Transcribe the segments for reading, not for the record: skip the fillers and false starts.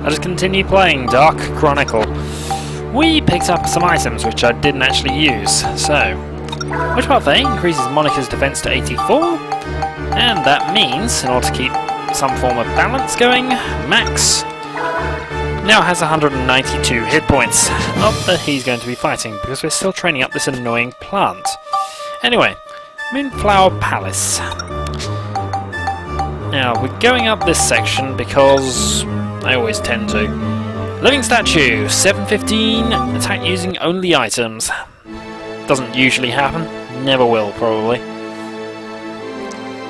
I just continue playing Dark Chronicle. We picked up some items which I didn't actually use, so... Which Parfait increases Monica's defense to 84, and that means, in order to keep some form of balance going, Max now has 192 hit points. Not that he's going to be fighting, because we're still training up this annoying plant. Anyway, Moonflower Palace. Now, we're going up this section because I always tend to. Living Statue, 715, attack using only items. Doesn't usually happen, never will probably.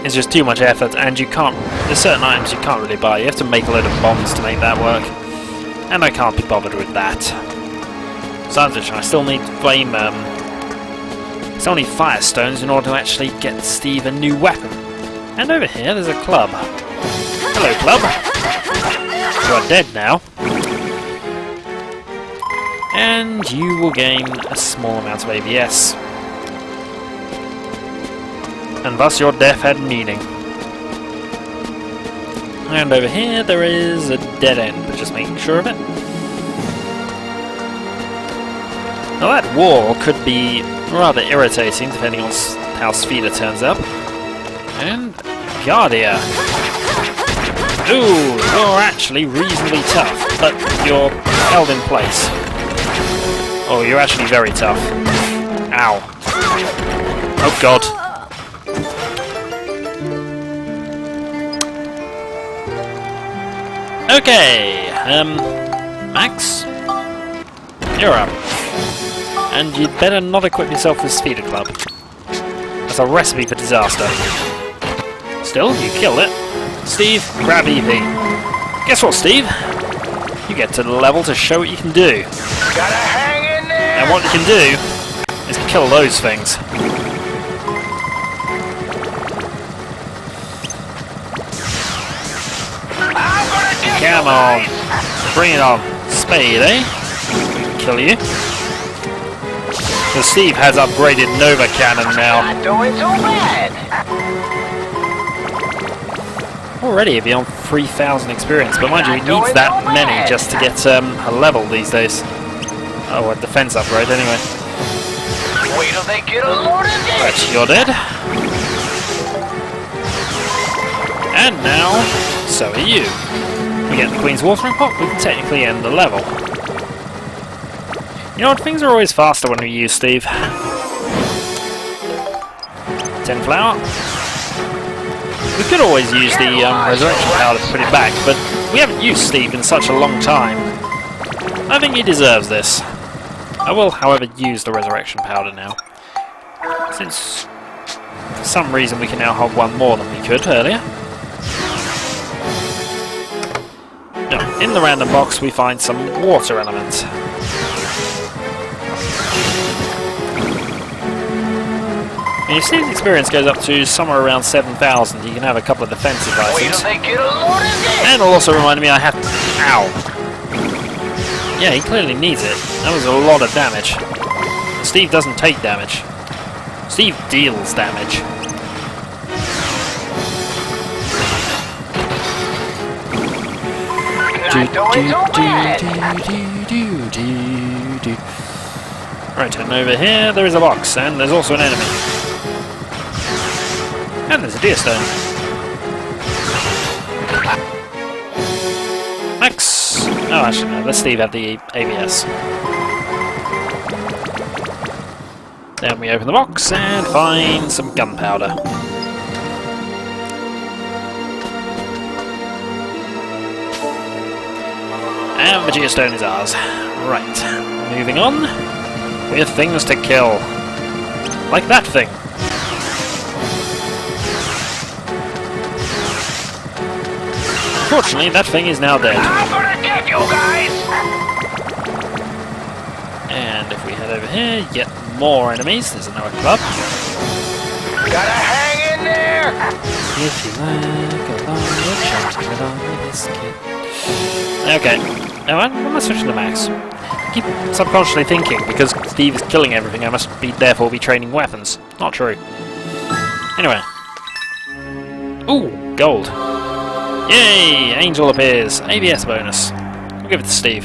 It's just too much effort, and you can't, there's certain items you can't really buy. You have to make a load of bombs to make that work. And I can't be bothered with that. Besides which, I still need flame, still need firestones in order to actually get Steve a new weapon. And over here there's a club. Hello, club. You are dead now. And you will gain a small amount of ABS. And thus your death had meaning. And over here there is a dead end, but just making sure of it. Now that wall could be rather irritating depending on how Spheda turns up. And Guardia. Ooh, you're actually reasonably tough, but you're held in place. Oh, you're actually very tough. Ow. Oh god. Okay, Max, you're up. And you'd better not equip yourself with Spheda Club. That's a recipe for disaster. Still, you killed it. Steve, grab EP. Guess what, Steve? You get to the level to show what you can do. Gotta hang in there! And what you can do is kill those things. Come on. Bring it on. Spade, eh? Kill you. So Steve has upgraded Nova Cannon now. Not doing too bad. Already beyond 3,000 experience, but mind you, he needs that many just to get a level these days. Oh, a defense upgrade anyway. Wait till they get a load of this. Right, you're dead. And now, so are you. We get the Queen's Watering Pot, we can technically end the level. You know what, things are always faster when we use Steve. 10 flour. We could always use the resurrection powder to put it back, but we haven't used Steve in such a long time. I think he deserves this. I will, however, use the resurrection powder now. Since, for some reason, we can now hold one more than we could earlier. Now, in the random box we find some water elements. And if Steve's experience goes up to somewhere around 7,000, you can have a couple of defensive items. And it'll also remind me I have to... Ow! Yeah, he clearly needs it. That was a lot of damage. Steve doesn't take damage. Steve deals damage. Right, and over here there is a box, and there's also an enemy. And there's a deer stone. Max! Oh, actually no, let Steve have the ABS. Then we open the box and find some gunpowder. And the geostone is ours. Right, moving on. We have things to kill. Like that thing. Unfortunately, that thing is now dead. I'm gonna get you guys! And if we head over here, yet more enemies. There's another club. Gotta hang in there! If you like a longer chocolate on the biscuit. Okay. Now, why am I switching to Max? I keep subconsciously thinking, because Steve is killing everything, I must therefore be training weapons. Not true. Anyway. Ooh, gold. Yay! Angel appears. ABS bonus. We'll give it to Steve.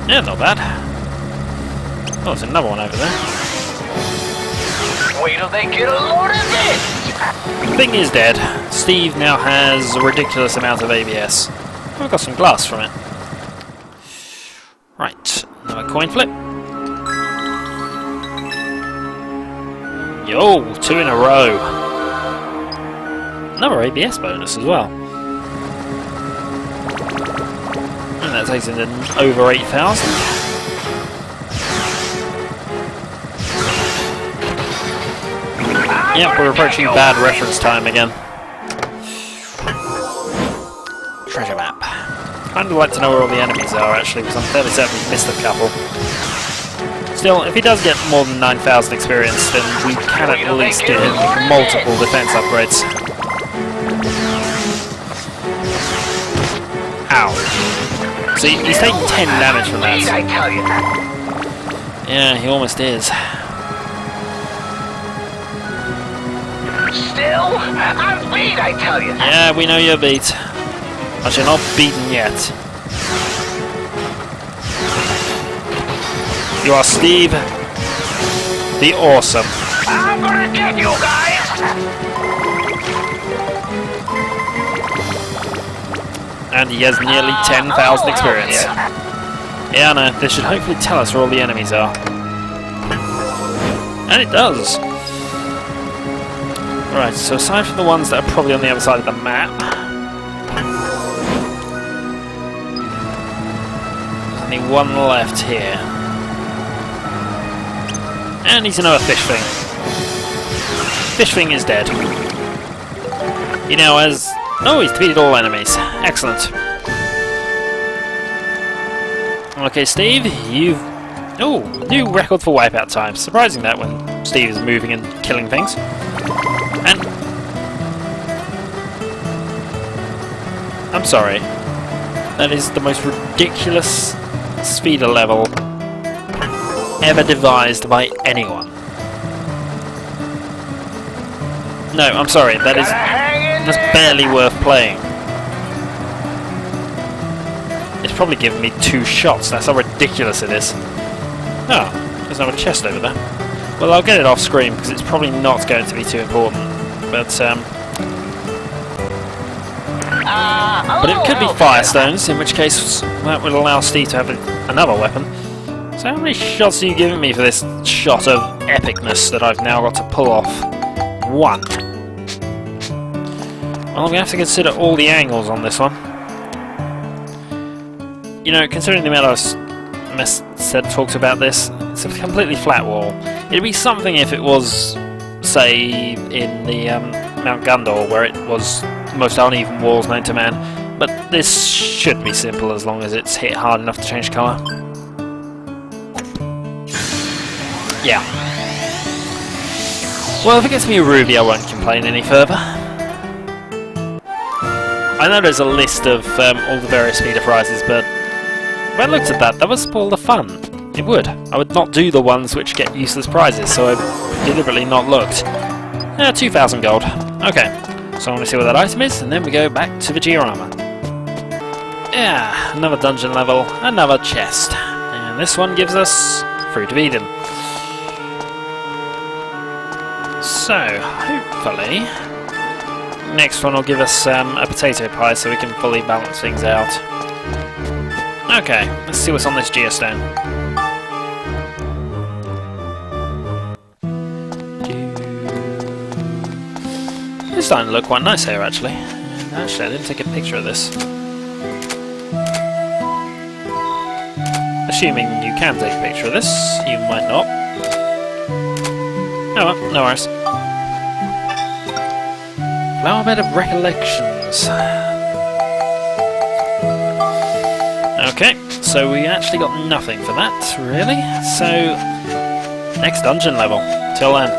Yeah, not bad. Oh, there's another one over there. Wait till they get a load of this! Thing is dead. Steve now has a ridiculous amount of ABS. I've got some glass from it. Right, another coin flip. Yo, 2 in a row. Another ABS bonus as well. And that takes it to over 8,000. Yep, we're approaching bad reference time again. Treasure map. Kind of like to know where all the enemies are actually, because I'm fairly certain we've missed a couple. Still, if he does get more than 9,000 experience, then we can at least get him multiple defense upgrades. Ow. See, he's taking 10 damage from that. I tell you. Yeah, he almost is. Still, I'm beat, I tell you. Yeah, we know you're beat. But you're not beaten yet. You are Steve the Awesome. I'm gonna get you guys! And he has nearly 10,000 experience. Yeah, I know. This should hopefully tell us where all the enemies are. And it does. Right, so aside from the ones that are probably on the other side of the map, there's only one left here. And he's another fish thing. Fish thing is dead. He now has... Oh, he's defeated all enemies. Excellent. Okay, Steve, you've... Oh, new record for wipeout time. Surprising that when Steve is moving and killing things. And... I'm sorry. That is the most ridiculous speeder level ever devised by anyone. No, I'm sorry, that's barely worth playing. It's probably given me 2 shots, that's how ridiculous it is. Oh, there's another chest over there. Well, I'll get it off screen because it's probably not going to be too important. But it could be Firestones, in which case that would allow Steve to have another weapon. So how many shots are you giving me for this shot of epicness that I've now got to pull off? 1. Well, I'm going to have to consider all the angles on this one. You know, considering the amount I've talked about this, it's a completely flat wall. It'd be something if it was, say, in the Mount Gundor, where it was the most uneven walls known to man. But this should be simple as long as it's hit hard enough to change colour. Yeah. Well, if it gets me a ruby, I won't complain any further. I know there's a list of all the various speeder prizes, but when I looked at that, that would spoil the fun. It would. I would not do the ones which get useless prizes, so I've deliberately not looked. 2,000 gold. Okay, so I want to see what that item is, and then we go back to the diorama. Yeah, another dungeon level, another chest. And this one gives us Fruit of Eden. So, hopefully, next one will give us a potato pie so we can fully balance things out. Okay, let's see what's on this geostone. It's starting to look quite nice here, actually. Actually, I didn't take a picture of this. Assuming you can take a picture of this, you might not. Oh well, no worries. Flower bed of recollections. Okay, so we actually got nothing for that, really. So, next dungeon level. Till then.